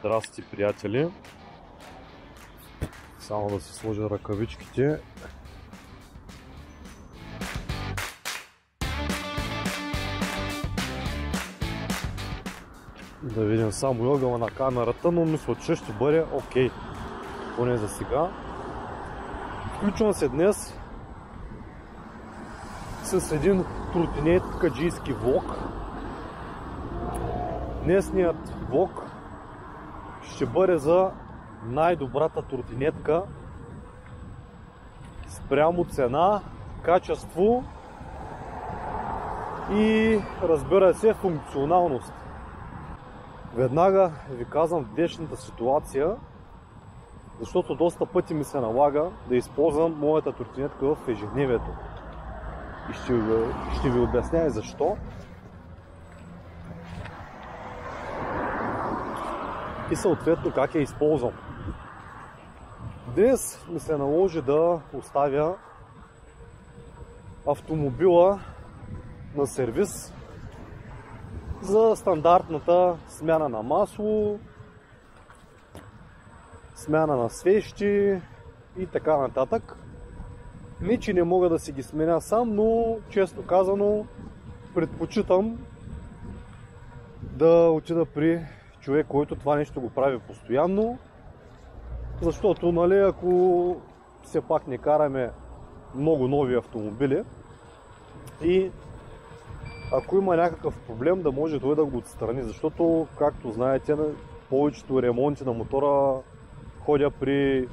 Здрасти, приятели! Само да си сложа ръкавичките. Да видим само ъгъла на камерата, но мисля, че ще бъде окей. Поне за сега. Включвам се днес с един тротинет каджийски влог. Днесният влог ще бъде за най-добрата тротинетка спрямо цена, качество и, разбира се, функционалност. Веднага ви казвам в днешната ситуация, защото доста пъти ми се налага да използвам моята тротинетка в ежедневието. И ще ви обясня и защо. И съответно как я използвам. Днес ми се наложи да оставя автомобила на сервис за стандартната смяна на масло, смяна на свещи и така нататък. Не, че не мога да си ги сменя сам, но честно казано предпочитам да отида при човек, който това нещо го прави постоянно, защото, нали, ако все пак не караме много нови автомобили и ако има някакъв проблем, да може той да го отстрани, защото, както знаете, повечето ремонти на мотора ходя при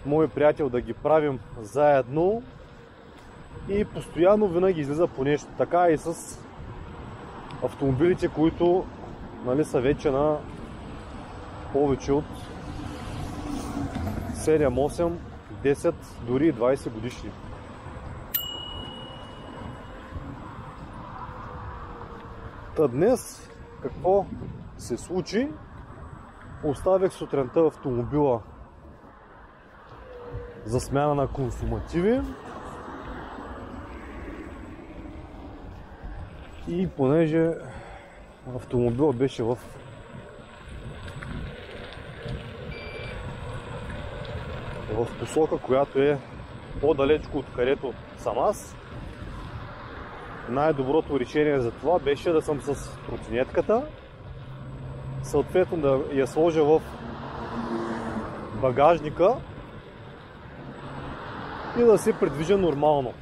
мой приятел да ги правим заедно и постоянно винаги излиза по нещо. Така и с автомобилите, които, нали, са вече на повече от 7, 8, 10, дори 20 годишни. Та днес какво се случи? Оставих сутринта автомобила за смяна на консумативи и понеже автомобилът беше в посока, която е по-далечко от където съм аз, най-доброто решение за това беше да съм с тротинетката, съответно да я сложа в багажника и да се придвижа нормално.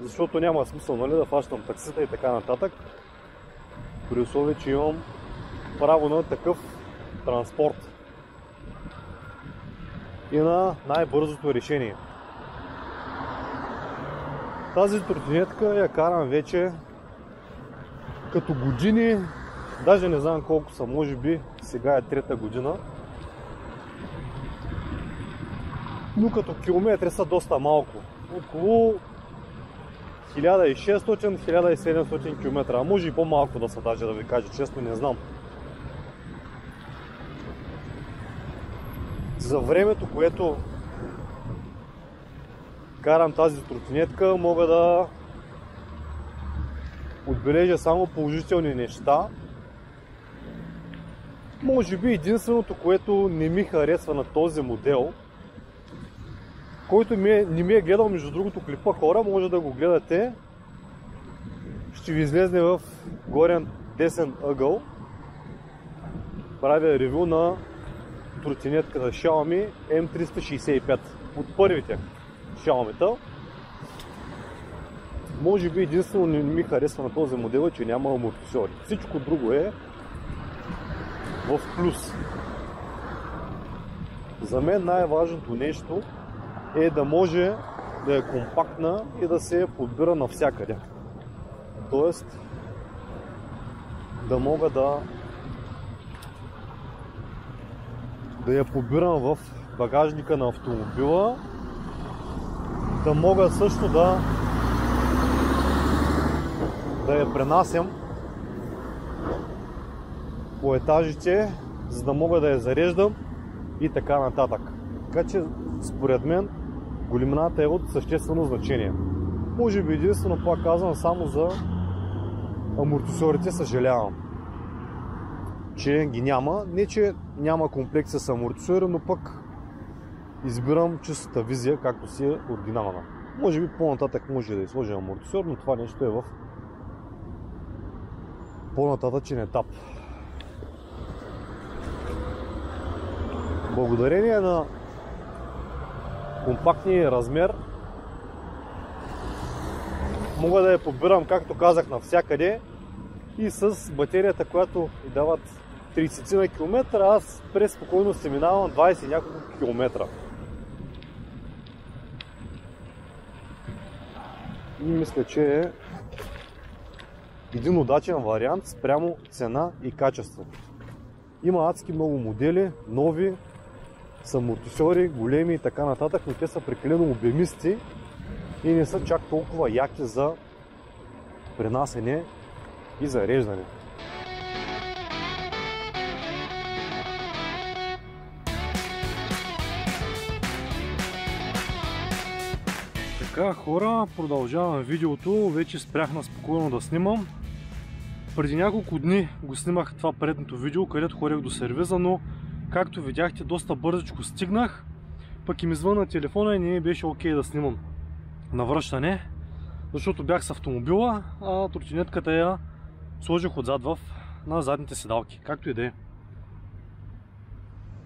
Защото няма смисъл, нали, да фащам таксита и така нататък, при условие, че имам право на такъв транспорт и на най-бързото решение. Тази тротинетка я карам вече като години, даже не знам колко са, може би сега е 3-та година, но като километри са доста малко, около 1600-1700 км, а може и по-малко да са, даже да ви кажа честно, не знам. За времето, което карам тази тротинетка, мога да отбележа само положителни неща. Може би единственото, което не ми харесва на този модел, който не ми е гледал, между другото, клипа, хора, може да го гледате. Ще ви излезне в горен десен ъгъл. Правя ревю на тротинетката Xiaomi M365 от първите Xiaomi-та. Може би единствено не ми харесва на този модел, че няма амортисьори. Всичко друго е в плюс. За мен най-важното нещо е да може да е компактна и да се подбира навсякъде. Тоест да мога да я подбирам в багажника на автомобила, да мога също да я пренасям по етажите, за да мога да я зареждам и така нататък. Така че според мен големината е от съществено значение. Може би единствено, пак казвам, само за амортисьорите съжалявам. че ги няма. Не, че няма комплекси с амортисьори, но пък избирам чистата визия, както си е оригинална. Може би по-нататък може да изложи амортисьор, но това нещо е в по-нататъчен етап. Благодарение на компактния размер мога да я подбирам, както казах, навсякъде и с батерията, която и дават 30 на километра, аз преспокойно се минавам 20 няколко километра. И мисля, че е един удачен вариант спрямо цена и качество. Има адски много модели, нови, с амортисьори, големи и така нататък, но те са прекалено обемисти и не са чак толкова яки за пренасене и зареждане. Така, хора, продължавам видеото, вече спрях на спокойно да снимам. Преди няколко дни го снимах това предното видео, където ходех до сервиза, но както видяхте, доста бързичко стигнах, пък и ми звънна телефона и не ми беше окей да снимам на връщане, защото бях с автомобила, а тротинетката я сложих отзад на задните седалки, както и да е.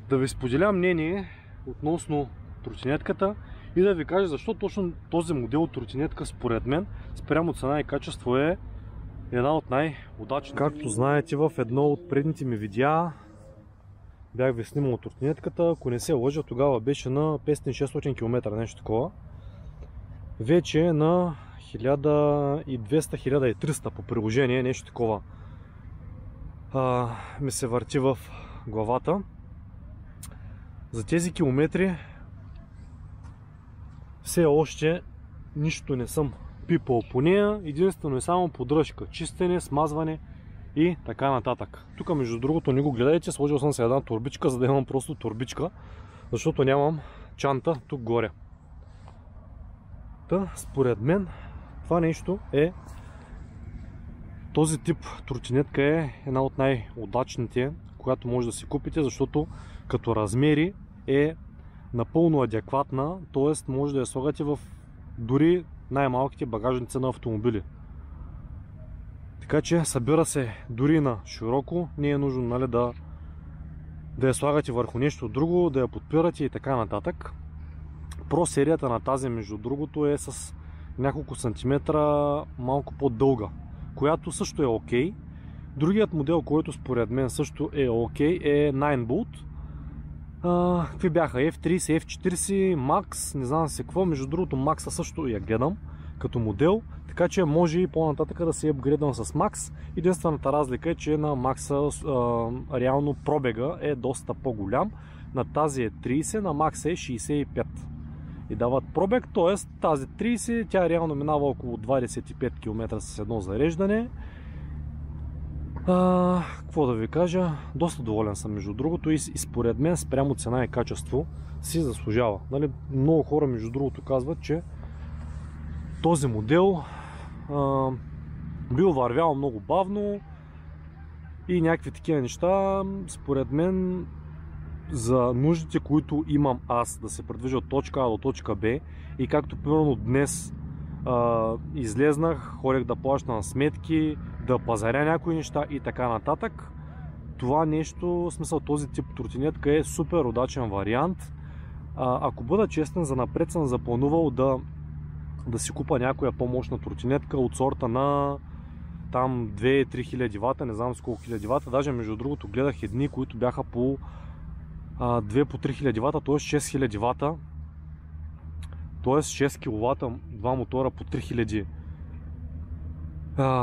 Да ви споделя мнение относно тротинетката и да ви кажа защо точно този модел тротинетка според мен спрямо цена и качество е една от най-удачните. Както знаете, в едно от предните ми видеа бях ви снимал тротинетката, ако не се лъжа, тогава беше на 500-600 км, нещо такова. Вече е на 1200-1300 по приложение, нещо такова ми се върти в главата. За тези километри все още нищо не съм пипал по нея, единствено и само поддръжка, чистене, смазване и така нататък. Тук между другото не го гледайте, сложил съм се една турбичка, за да имам просто турбичка, защото нямам чанта тук горе. Та, според мен това нещо е, този тип тротинетка е една от най-удачните, която може да си купите, защото като размери е напълно адекватна, т.е. може да я слагате в дори най-малките багажници на автомобили. Така че събира се дори на широко, не е нужно, нали, да я слагате върху нещо друго, да я подпирате и така нататък. Про серията на тази, между другото, е с няколко сантиметра малко по-дълга, която също е окей. Другият модел, който според мен също е окей, е 9Bolt. Какви бяха? F30, F40, Max, не знам си какво. Между другото, Max също я гледам като модел, така че може и по-нататък да се апгрейдам с Max. Единствената разлика е, че на Max реално пробега е доста по-голям. На тази е 30, на Max е 65. И дават пробег, т.е. тази 30, тя реално минава около 25 км с едно зареждане. Какво да ви кажа, доста доволен съм между другото и според мен спрямо цена и качество си заслужава. Нали, много хора между другото казват, че този модел бил вървял много бавно и някакви такива неща. Според мен за нуждите, които имам аз да се придвижа от точка А до точка Б и както примерно днес излезнах, ходех да плащам сметки, да пазаря някои неща и така нататък. Това нещо, в смисъл този тип тротинетка е супер удачен вариант. Ако бъда честен, занапред съм запланувал да си купа някоя по-мощна тротинетка от сорта на там 2-3 хиляди вата, не знам с колко хиляди вата. Даже между другото гледах едни, които бяха по 2 по 3 хиляди вата, т.е. 6 хиляди вата. Т.е. 6 кВт, два мотора по 3000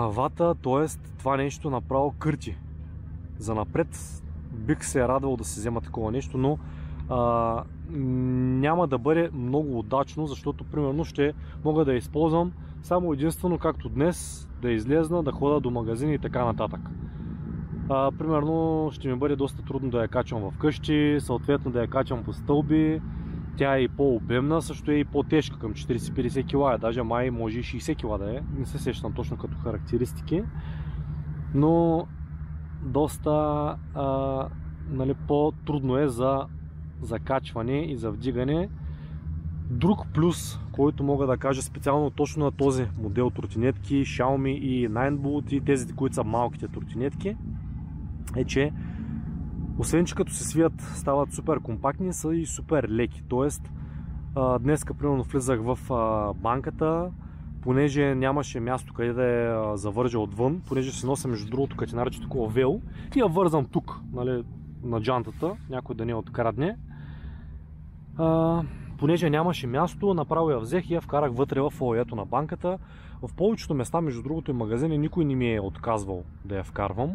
вата, т.е. това нещо направо кърти. За напред бих се радвал да се взема такова нещо, но няма да бъде много удачно, защото примерно ще мога да я използвам само единствено както днес, да излезна, да хода до магазини и така нататък. Примерно ще ми бъде доста трудно да я качвам вкъщи, съответно да я качвам по стълби. Тя е и по-обемна, също е и по-тежка, към 40-50 кг, даже май може и 60 кг да е, не се сещам точно като характеристики. Но доста нали, по-трудно е за закачване и за вдигане. Друг плюс, който мога да кажа специално точно на този модел тротинетки, Xiaomi и 9Volt и тези, които са малките тротинетки, е, че освен, че като се свият стават супер компактни, са и супер леки. Тоест, днеска примерно влизах в банката, понеже нямаше място къде да я завържа отвън, понеже се нося между другото катинарче такова вело и я вързам тук, нали, на джантата, някой да не я открадне. Понеже нямаше място, направо я взех и я вкарах вътре в фоайето на банката. В повечето места, между другото, и магазини, никой не ми е отказвал да я вкарвам,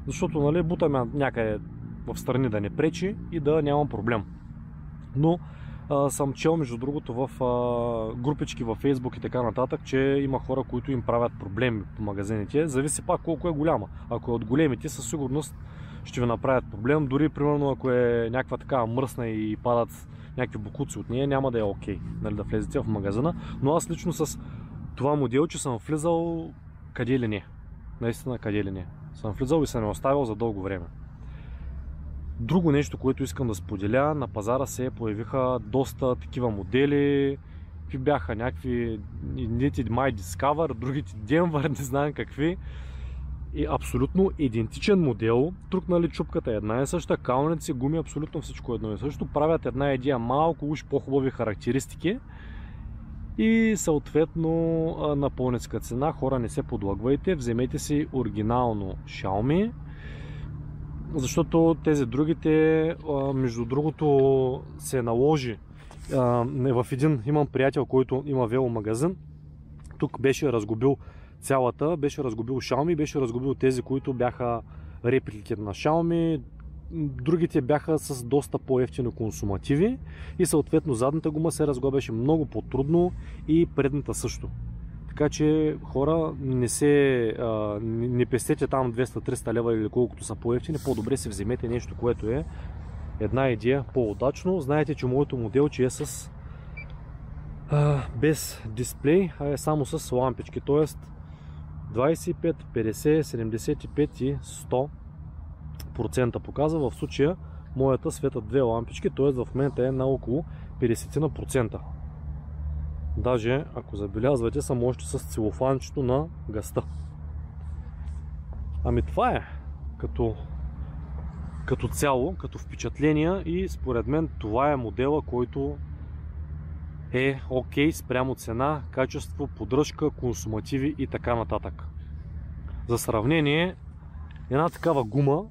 защото, нали, бутаме някъде в страни да не пречи и да нямам проблем. Но съм чел, между другото, в групички във Facebook и така нататък, че има хора, които им правят проблеми по магазините. Зависи пак колко е голяма. Ако е от големите, със сигурност ще ви направят проблем. Дори, примерно, ако е някаква такава мръсна и падат някакви бокуци от нея, няма да е окей, нали, да влезете в магазина. Но аз лично с това моделче съм влизал къде ли не. Наистина къде ли не. Съм влизал и съм я оставил за дълго време. Друго нещо, което искам да споделя, на пазара се появиха доста такива модели. Какви бяха някакви едните My Discover, другите Denver, не знам какви. И абсолютно идентичен модел. Тук, нали, чупката е една и съща, калници, гуми, абсолютно всичко едно и също. Правят една идея малко уж по-хубави характеристики. И съответно на по-ниска цена, хора, не се подлъгвайте, вземете си оригинално Xiaomi. Защото тези другите, между другото, се наложи. В един имам приятел, който има веломагазин. Тук беше разгубил цялата, беше разгубил Xiaomi, беше разгубил тези, които бяха репликите на Xiaomi. Другите бяха с доста по-евтини консумативи и съответно задната гума се разглобеше много по-трудно и предната също. Така че, хора, не пестете там 200-300 лева или колкото са по-евтини, по-добре си вземете нещо, което е една идея по-удачно. Знаете, че моето моделче е с без дисплей, а е само с лампички, т.е. 25, 50, 75 и 100% показва. В случая моята светят две лампички, т.е. в момента е на около 50%. Даже, ако забелязвате, съм още с целофанчето на газта. Ами това е като цяло, като впечатления и според мен това е модела, който е окей спрямо цена, качество, поддръжка, консумативи и така нататък. За сравнение, една такава гума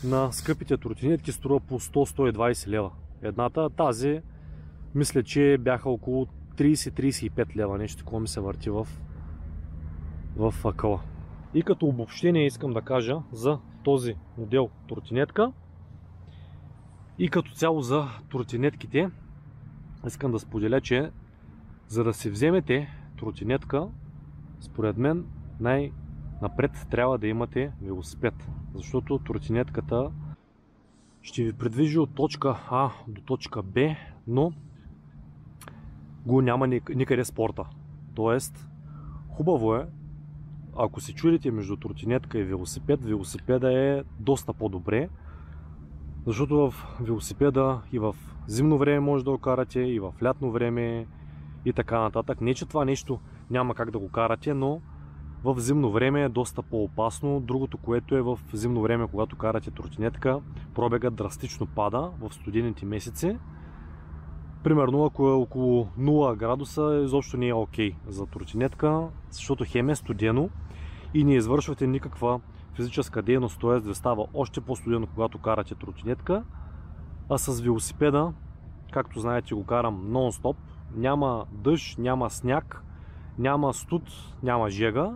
на скъпите тротинетки струва по 100-120 лева. Едната, тази, мисля, че бяха около 30-35 лева, нещо такова ми се върти в акъла. И като обобщение искам да кажа за този модел тротинетка и като цяло за тротинетките, искам да споделя, че за да си вземете тротинетка, според мен най-напред трябва да имате велосипед, защото тротинетката ще ви придвижи от точка А до точка Б, но го няма никъде спорта. Тоест, хубаво е, ако се чудите между тротинетка и велосипед, велосипеда е доста по-добре, защото в велосипеда и в зимно време може да го карате, и в лятно време и така нататък. Не, че това нещо няма как да го карате, но в зимно време е доста по-опасно. Другото, което е в зимно време, когато карате тротинетка, пробегът драстично пада в студените месеци. Примерно, ако е около 0 градуса, изобщо не е окей за тротинетка, защото хем е студено и не извършвате никаква физическа дейност, т.е. да става още по-студено, когато карате тротинетка. А с велосипеда, както знаете, го карам нон-стоп. Няма дъжд, няма сняг, няма студ, няма жега.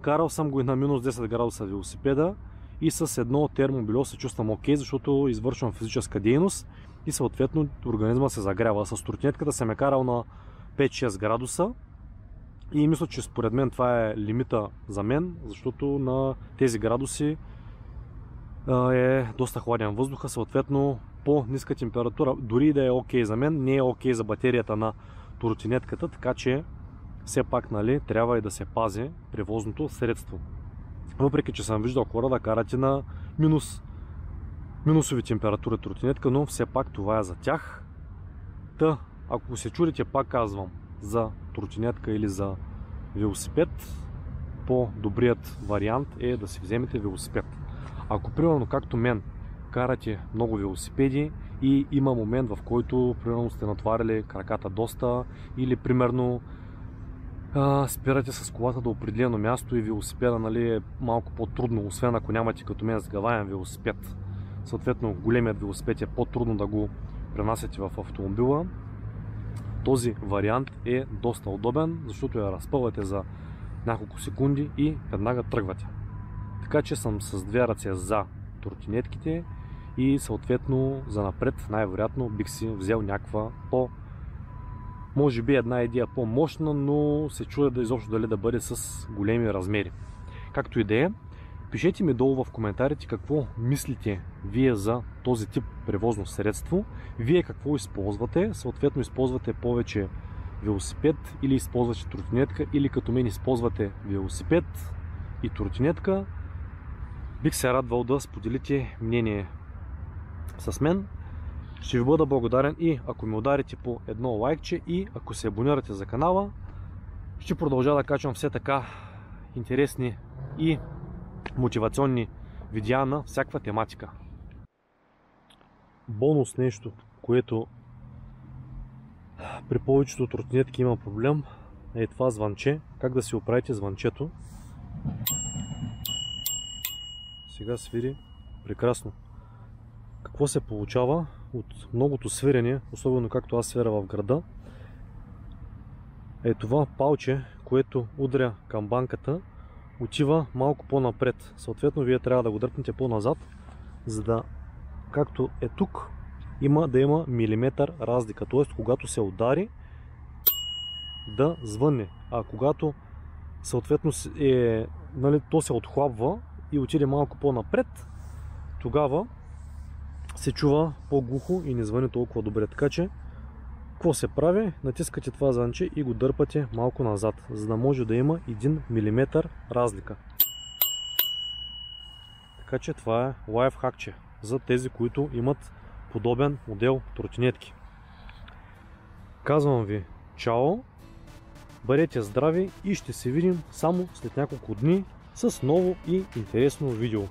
Карал съм го и на минус 10 градуса велосипеда и с едно термобельо се чувствам окей, защото извършвам физическа дейност и съответно организма се загрява. С тротинетката съм е карал на 5-6 градуса и мисля, че според мен това е лимита за мен, защото на тези градуси е доста хладен въздуха, съответно по-ниска температура, дори да е окей за мен, не е окей за батерията на тротинетката, така че все пак, нали, трябва и да се пази превозното средство. Въпреки че съм виждал хора да карат и на минусови температури тротинетка, но все пак това е за тях. Та, ако се чудите, пак казвам, за тротинетка или за велосипед, по-добрият вариант е да си вземете велосипед. Ако примерно както мен карате много велосипеди и има момент, в който примерно сте натварили краката доста или примерно спирате с колата до определено място и велосипеда, нали, е малко по-трудно, освен ако нямате като мен сгъваем велосипед. Съответно, големият велосипед е по-трудно да го пренасяте в автомобила. Този вариант е доста удобен, защото я разпъвате за няколко секунди и веднага тръгвате. Така че съм с две ръце за тротинетките и съответно за напред най-вероятно бих си взел някаква може би една идея по-мощна, но се чудя да изобщо дали да бъде с големи размери. Както и да е, пишете ми долу в коментарите какво мислите вие за този тип превозно средство. Вие какво използвате? Съответно използвате повече велосипед или използвате тротинетка, или като мен използвате велосипед и тротинетка. Бих се радвал да споделите мнение с мен. Ще ви бъда благодарен и ако ми ударите по едно лайкче и ако се абонирате за канала. Ще продължа да качвам все така интересни и мотивационни видеа на всякаква тематика. Бонус нещо, което при повечето тротинетки има проблем, е това звънче. Как да си оправите звънчето. Сега свири прекрасно. Какво се получава от многото свирене, особено както аз свиря в града, е това палче, което удря камбанката, отива малко по-напред. Съответно, вие трябва да го дръпнете по-назад, за да, както е тук, да има милиметър разлика. Т.е. когато се удари, да звънне. А когато съответно то се отхлабва и отиде малко по-напред, тогава се чува по-глухо и не звъни толкова добре. Така че, какво се прави? Натискате това звънче и го дърпате малко назад, за да може да има 1 мм разлика. Така че това е лайфхакче за тези, които имат подобен модел тротинетки. Казвам ви чао, бъдете здрави и ще се видим само след няколко дни с ново и интересно видео.